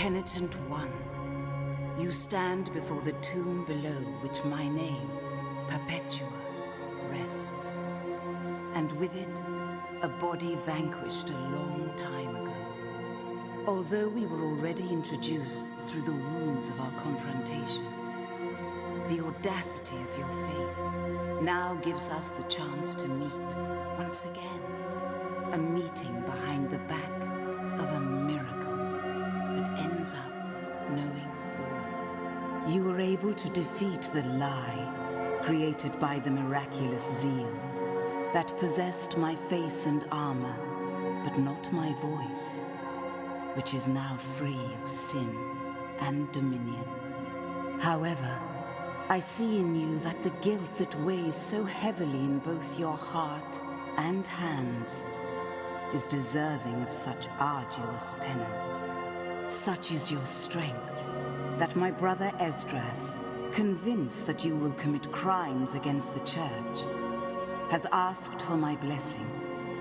Penitent one, you stand before the tomb below which my name, Perpetva, rests. And with it, a body vanquished a long time ago. Although we were already introduced through the wounds of our confrontation, the audacity of your faith now gives us the chance to meet once again. A meeting behind the back of a miracle that ends up knowing all. You were able to defeat the lie created by the miraculous zeal that possessed my face and armor, but not my voice, which is now free of sin and dominion. However, I see in you that the guilt that weighs so heavily in both your heart and hands is deserving of such arduous penance. Such is your strength that my brother Esdras, convinced that you will commit crimes against the Church, has asked for my blessing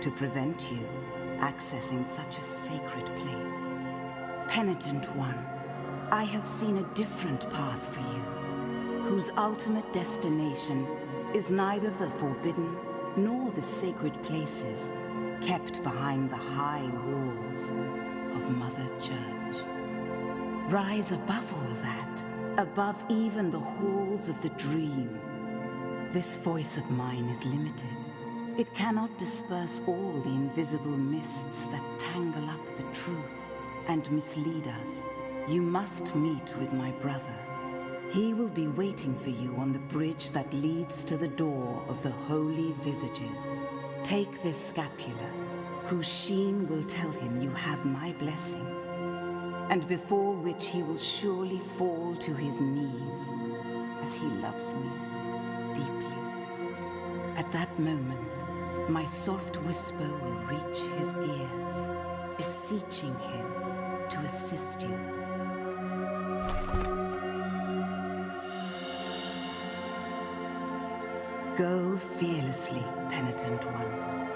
to prevent you accessing such a sacred place. Penitent one, I have seen a different path for you, whose ultimate destination is neither the forbidden nor the sacred places kept behind the high walls of Mother Church. Rise above all that, above even the halls of the dream. This voice of mine is limited. It cannot disperse all the invisible mists that tangle up the truth and mislead us. You must meet with my brother. He will be waiting for you on the bridge that leads to the door of the Holy Visages. Take this scapular, whose sheen will tell him you have my blessing, and before which he will surely fall to his knees, as he loves me deeply. At that moment, my soft whisper will reach his ears, beseeching him to assist you. Go fearlessly, penitent one.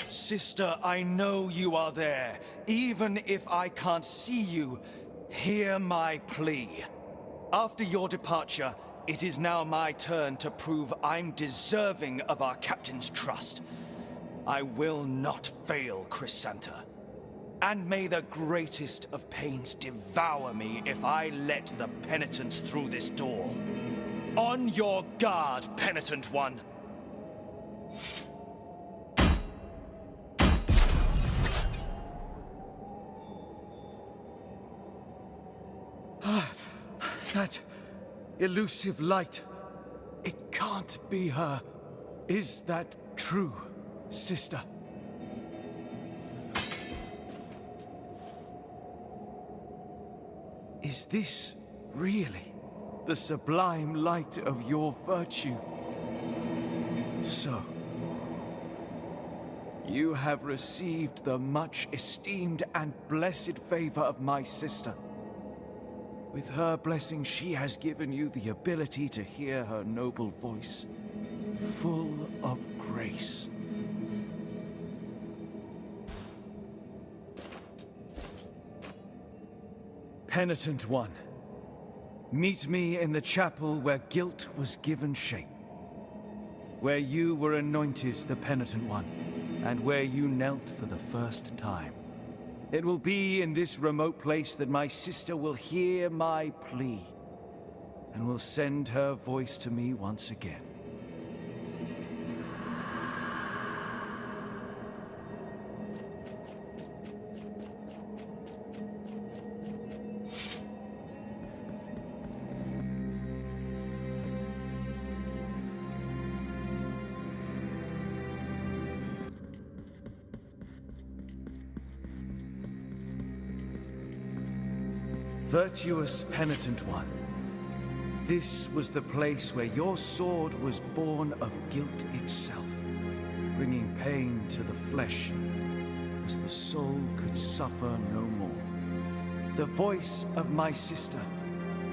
Sister, I know you are there. Even if I can't see you, hear my plea. After your departure, it is now my turn to prove I'm deserving of our captain's trust. I will not fail, Chrysanta. And may the greatest of pains devour me if I let the penitents through this door. On your guard, penitent one. That elusive light. It can't be her. Is that true, sister? Is this really the sublime light of your virtue? So, you have received the much esteemed and blessed favor of my sister. With her blessing, she has given you the ability to hear her noble voice, full of grace. Penitent one, meet me in the chapel where guilt was given shape, where you were anointed the penitent one, and where you knelt for the first time. It will be in this remote place that my sister will hear my plea, and will send her voice to me once again. Virtuous penitent one, This was the place where your sword was born of guilt itself, bringing pain to the flesh, as the soul could suffer no more. The voice of my sister,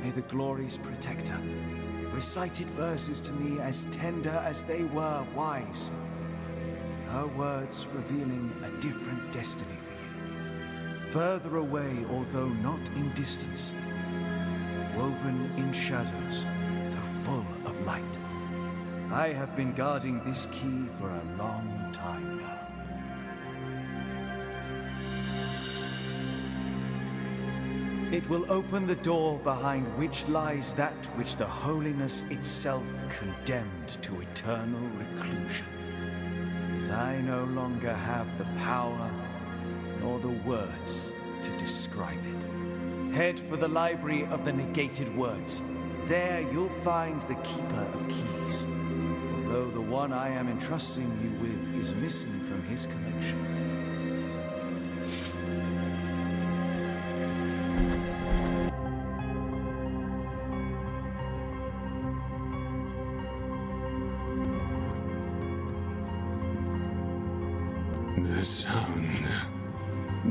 may the glories protect her, recited verses to me as tender as they were wise. Her words revealing a different destiny for you. Further away, although not in distance. Woven in shadows, though full of light. I have been guarding this key for a long time now. It will open the door behind which lies that which the holiness itself condemned to eternal reclusion. But I no longer have the power nor the words to describe it. Head for the library of the negated words. There you'll find the Keeper of Keys, although the one I am entrusting you with is missing from his collection. The sound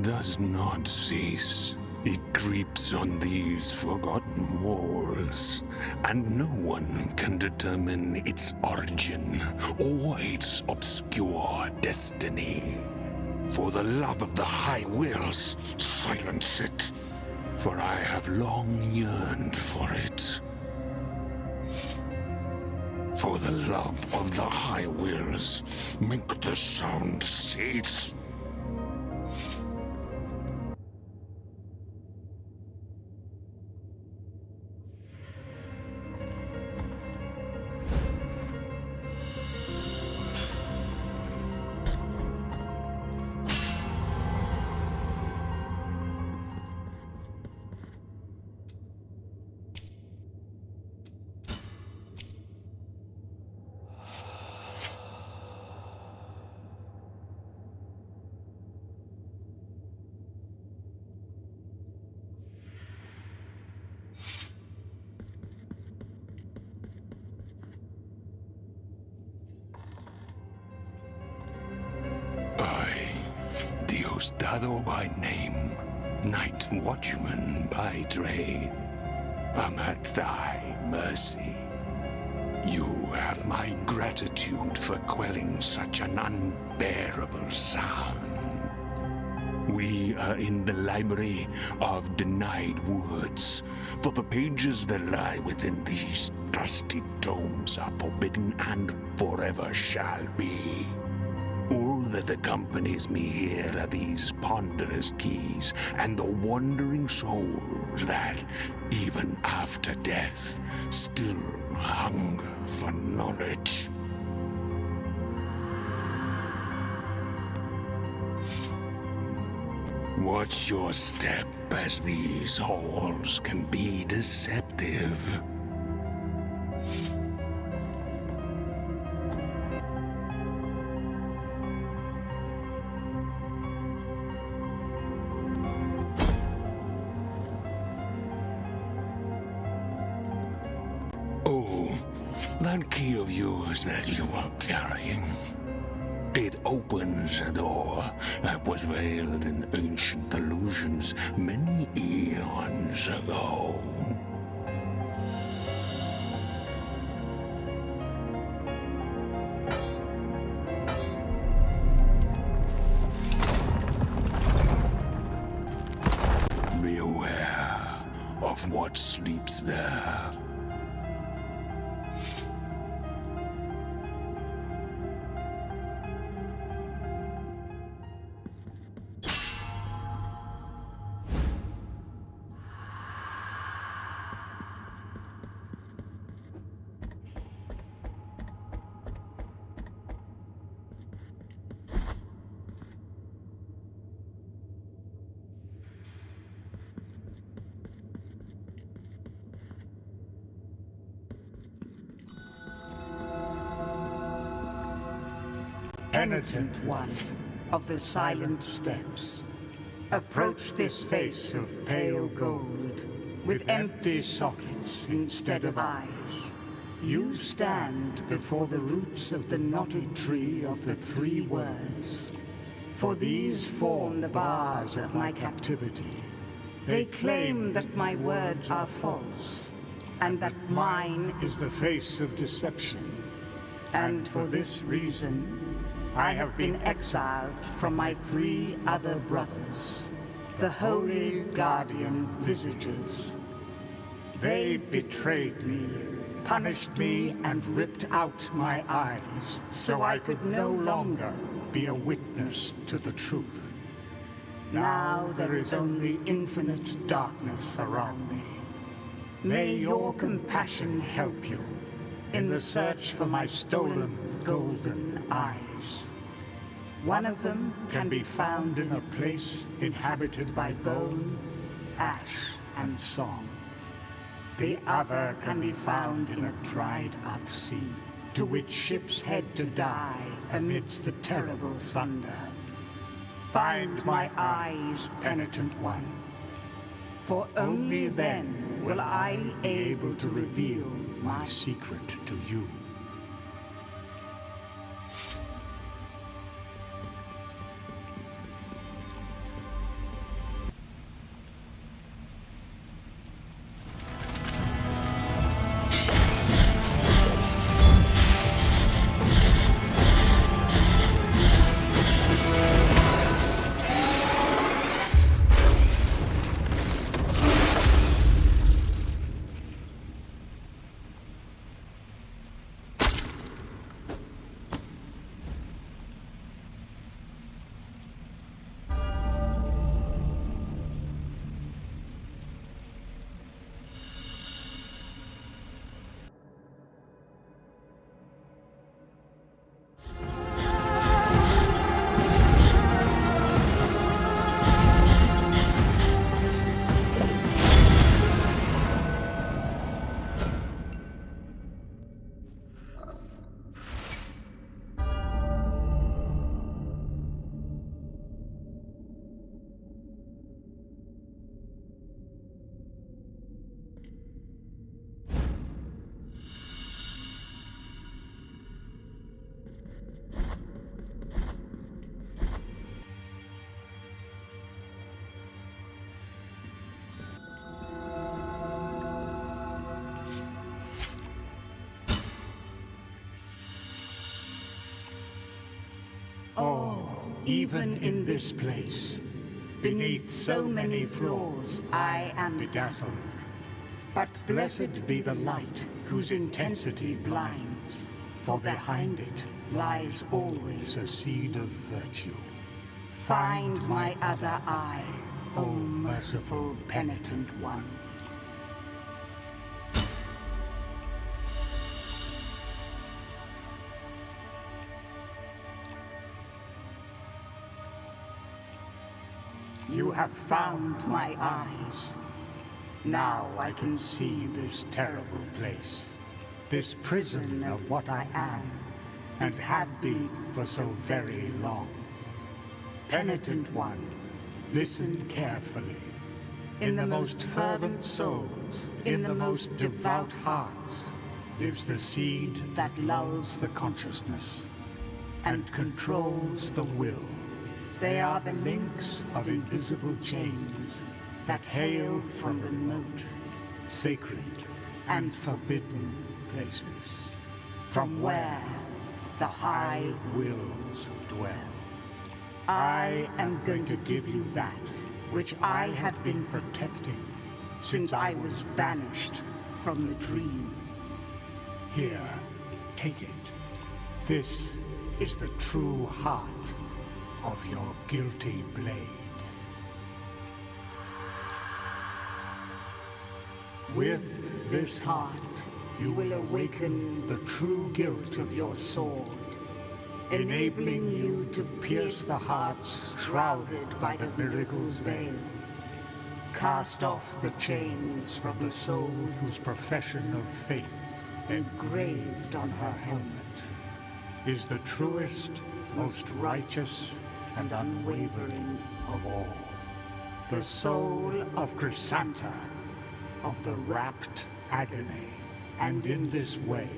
does not cease. It creeps on these forgotten walls, and no one can determine its origin or its obscure destiny. For the love of the High Wills, silence it, for I have long yearned for it. For the love of the High Wills, make the sound cease. Diosdado by name, Night Watchman by trade, am at thy mercy. You have my gratitude for quelling such an unbearable sound. We are in the library of denied words, for the pages that lie within these dusty tomes are forbidden and forever shall be. All that accompanies me here are these ponderous keys and the wandering souls that, even after death, still hunger for knowledge. Watch your step, as these halls can be deceptive. That key of yours that you are carrying, it opens a door that was veiled in ancient illusions many eons ago. Beware of what sleeps there. Penitent one of the silent steps, approach this face of pale gold, with empty sockets instead of eyes. You stand before the roots of the knotted tree of the three words. For these form the bars of my captivity. They claim that my words are false, and that mine is the face of deception. And for this reason, I have been exiled from my 3 other brothers, the holy guardian visages. They betrayed me, punished me, and ripped out my eyes, so I could no longer be a witness to the truth. Now there is only infinite darkness around me. May your compassion help you in the search for my stolen golden eyes. One of them can be found in a place inhabited by bone, ash, and song. The other can be found in a dried-up sea, to which ships head to die amidst the terrible thunder. Find my eyes, penitent one, for only then will I be able to reveal my secret to you. Even in this place, beneath so many flaws, I am bedazzled. But blessed be the light whose intensity blinds, for behind it lies always a seed of virtue. Find my other eye, O merciful penitent one. You have found my eyes. Now I can see this terrible place, this prison of what I am, and have been for so very long. Penitent one, listen carefully. In the most fervent souls, in the most devout hearts, lives the seed that lulls the consciousness and controls the will. They are the links of invisible chains that hail from remote, sacred, and forbidden places, from where the high wills dwell. I am going to give you that which I have been protecting since I was banished from the dream. Here, take it. This is the true heart of your guilty blade. With this heart, you will awaken the true guilt of your sword, enabling you to pierce the hearts shrouded by the miracle's veil. Cast off the chains from the soul whose profession of faith, engraved on her helmet, is the truest, most righteous, and unwavering of all. The soul of Chrysanta, of the rapt agony, and in this way,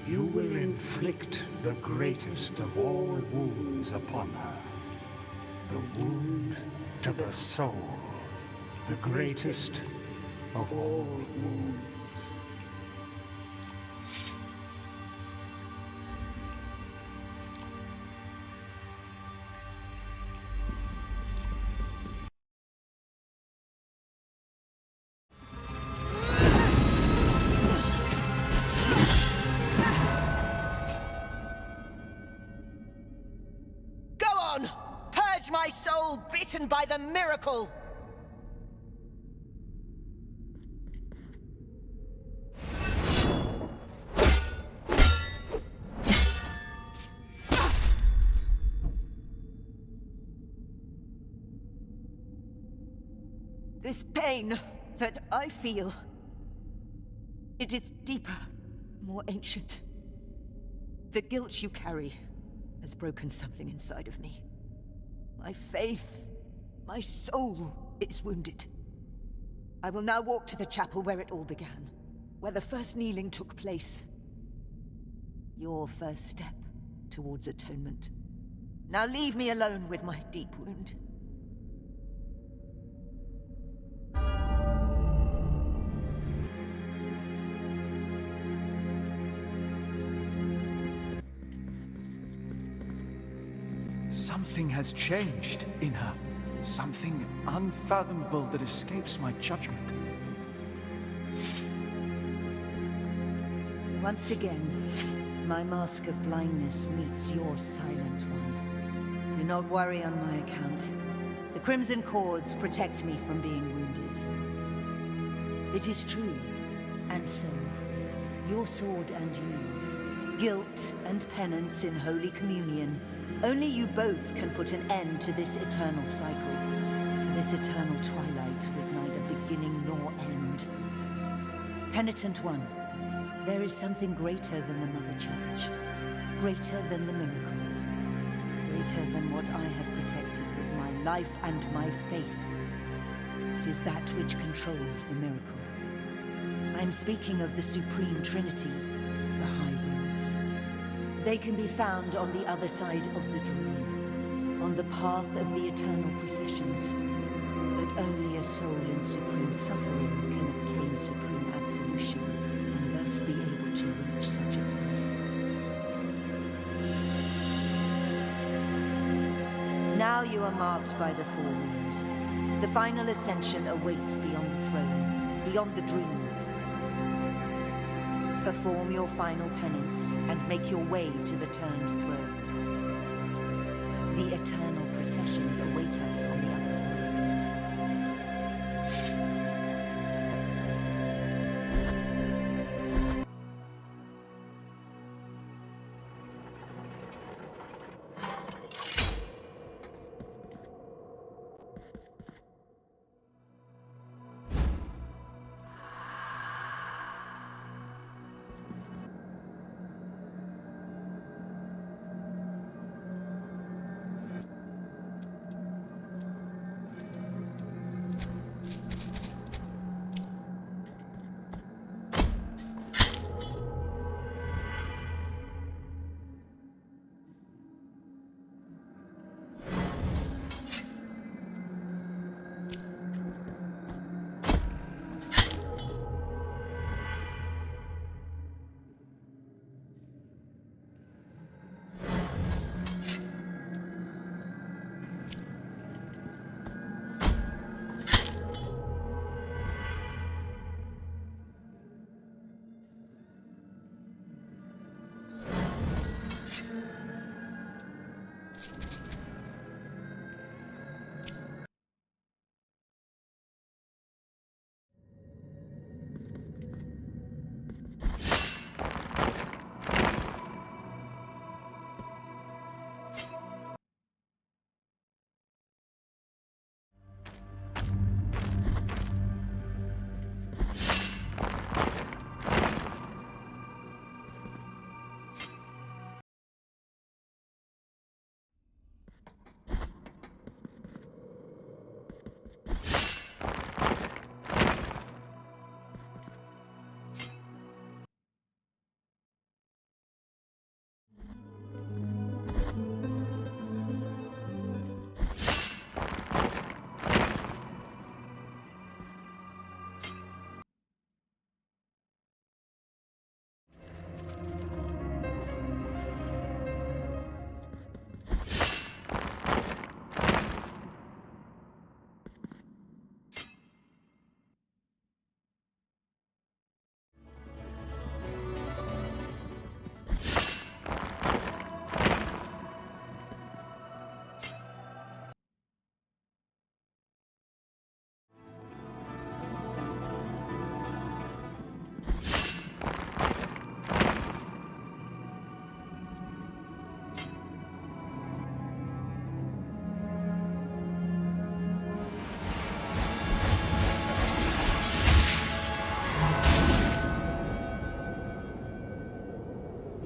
you will inflict the greatest of all wounds upon her. The wound to the soul, the greatest of all wounds. Go on! Purge my soul bitten by the miracle! This pain that I feel, it is deeper, more ancient. The guilt you carry has broken something inside of me. My faith, my soul is wounded. I will now walk to the chapel where it all began, where the first kneeling took place. Your first step towards atonement. Now leave me alone with my deep wound. Something has changed in her. Something unfathomable that escapes my judgment. Once again, my mask of blindness meets your silent one. Do not worry on my account. The crimson cords protect me from being wounded. It is true, and so, your sword and you, guilt and penance in Holy Communion, only you both can put an end to this eternal cycle, to this eternal twilight with neither beginning nor end. Penitent one, there is something greater than the Mother Church, greater than the miracle, greater than what I have protected with my life and my faith. It is that which controls the miracle. I am speaking of the Supreme Trinity, the High Wills. They can be found on the other side of the dream, on the path of the eternal processions. But only a soul in supreme suffering can obtain supreme absolution, and thus be able to reach such a place. Now you are marked by the four winds. The final ascension awaits beyond the throne, beyond the dream. Perform your final penance, and make your way to the turned throne. The eternal processions await us on the other side.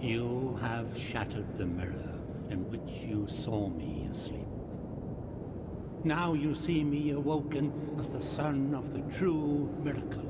You have shattered the mirror in which you saw me asleep. Now you see me awoken as the son of the true miracle.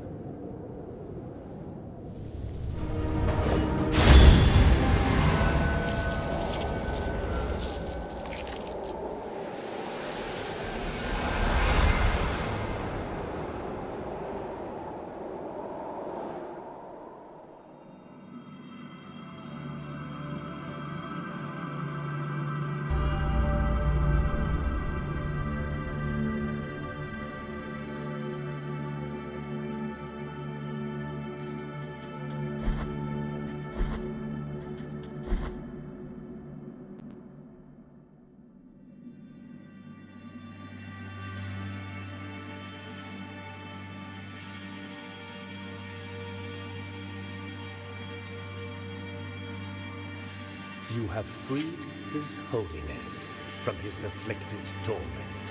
You have freed His Holiness from his afflicted torment,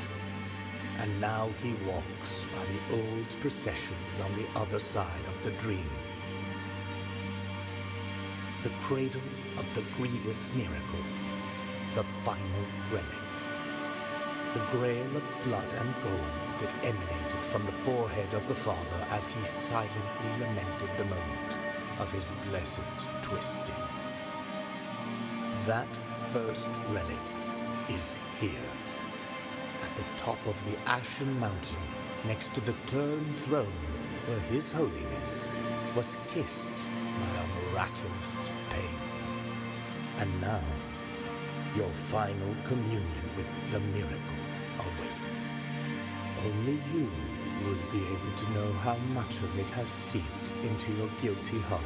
and now he walks by the old processions on the other side of the dream. The cradle of the grievous miracle, the final relic. The grail of blood and gold that emanated from the forehead of the Father as he silently lamented the moment of his blessed twisting. That first relic is here, at the top of the Ashen Mountain, next to the turned throne where His Holiness was kissed by a miraculous pain. And now, your final communion with the miracle awaits. Only you will be able to know how much of it has seeped into your guilty heart.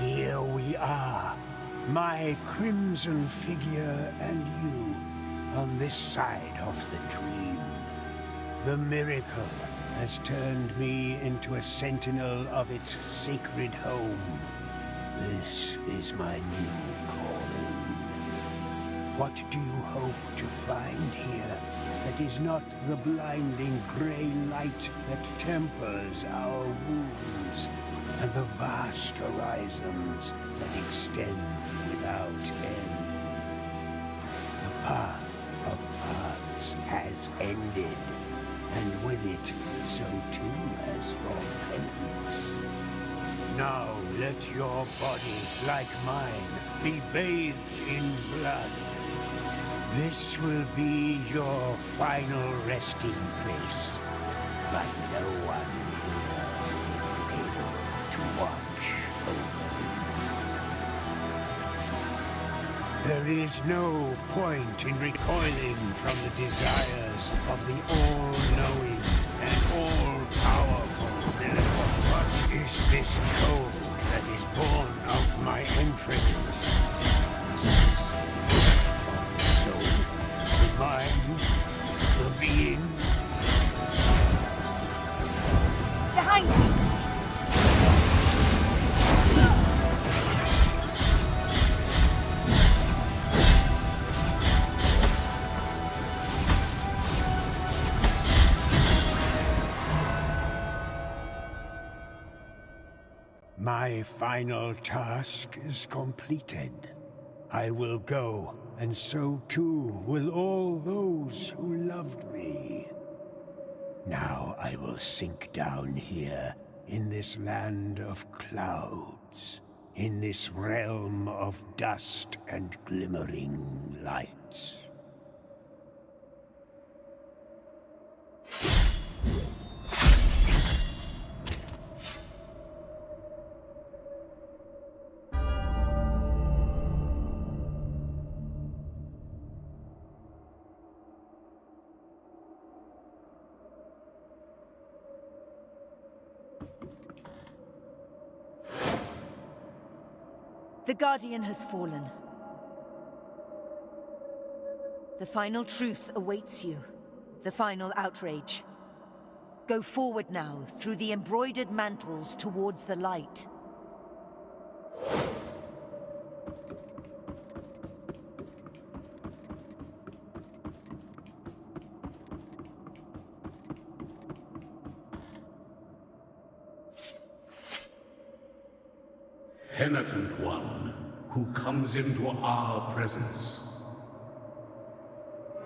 Here we are, my crimson figure and you, on this side of the dream. The miracle has turned me into a sentinel of its sacred home. This is my new calling. What do you hope to find here that is not the blinding gray light that tempers our wounds, and the vast horizons that extend without end? The path of paths has ended, and with it, so too has your penance. Now let your body, like mine, be bathed in blood. This will be your final resting place, but no one here will be able to watch over you. There is no point in recoiling from the desires of the all-knowing and all-powerful miracle. What is this cold that is born of my entrails? The mind, the being. Behind you! My final task is completed. I will go, and so too will all those who loved me. Now I will sink down here, in this land of clouds, in this realm of dust and glimmering lights. Guardian has fallen. The final truth awaits you. The final outrage. Go forward now, through the embroidered mantles towards the light. Penitent one, who comes into our presence.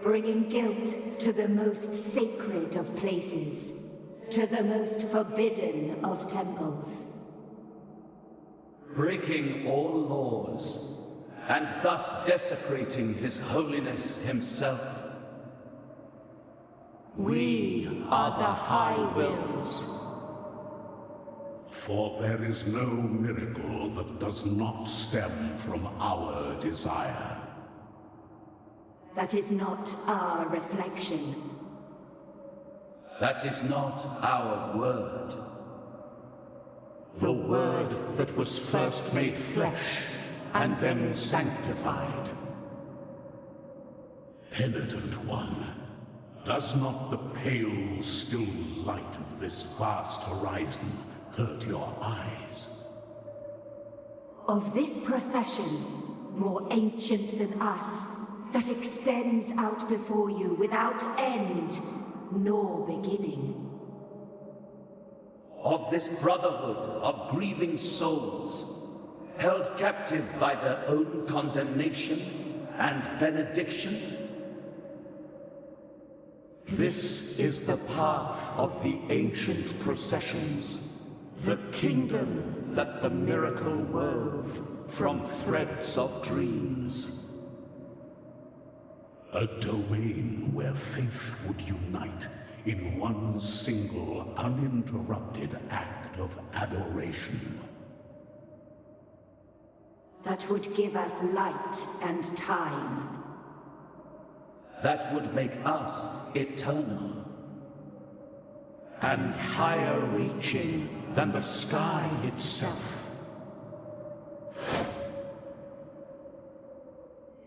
Bringing guilt to the most sacred of places, to the most forbidden of temples. Breaking all laws, and thus desecrating His Holiness himself. We are the High Wills. For there is no miracle that does not stem from our desire. That is not our reflection. That is not our word. The word that was first made flesh and then sanctified. Penitent one, does not the pale, still light of this vast horizon hurt your eyes? Of this procession, more ancient than us, that extends out before you without end nor beginning. Of this brotherhood of grieving souls, held captive by their own condemnation and benediction. This is the path of the ancient processions, the kingdom that the miracle wove from threads of dreams. A domain where faith would unite in one single, uninterrupted act of adoration. That would give us light and time. That would make us eternal. And higher reaching than the sky itself.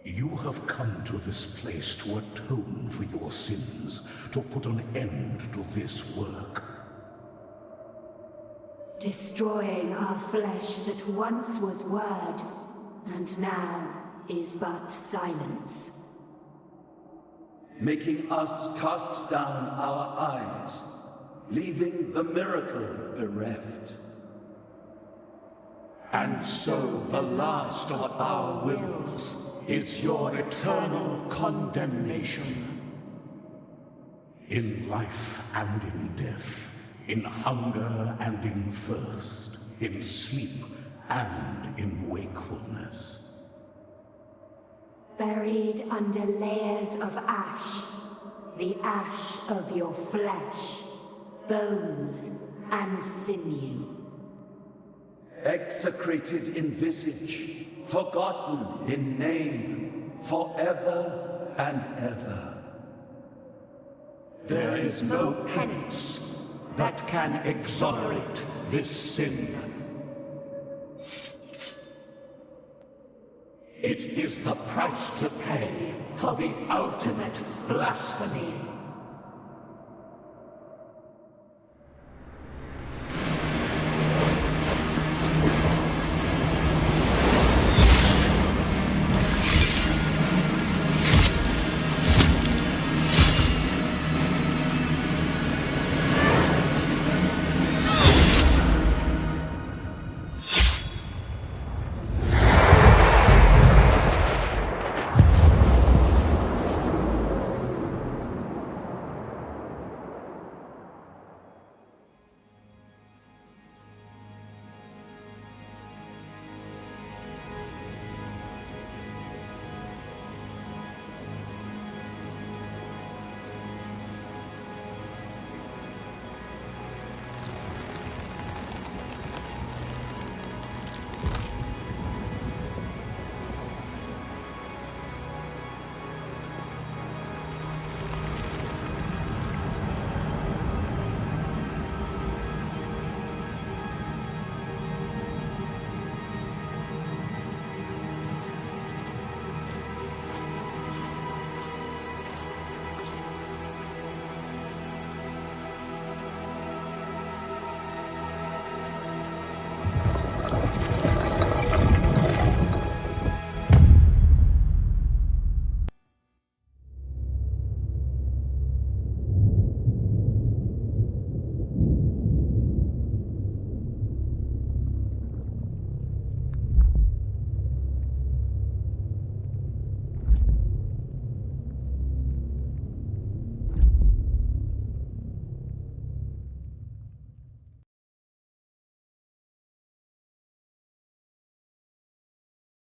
You have come to this place to atone for your sins, to put an end to this work. Destroying our flesh that once was word, and now is but silence. Making us cast down our eyes, leaving the miracle bereft. And so the last of our wills is your eternal condemnation. In life and in death, in hunger and in thirst, in sleep and in wakefulness. Buried under layers of ash, the ash of your flesh, bones and sinew. Execrated in visage, forgotten in name, forever and ever. There is no penance that can exonerate this sin. It is the price to pay for the ultimate blasphemy.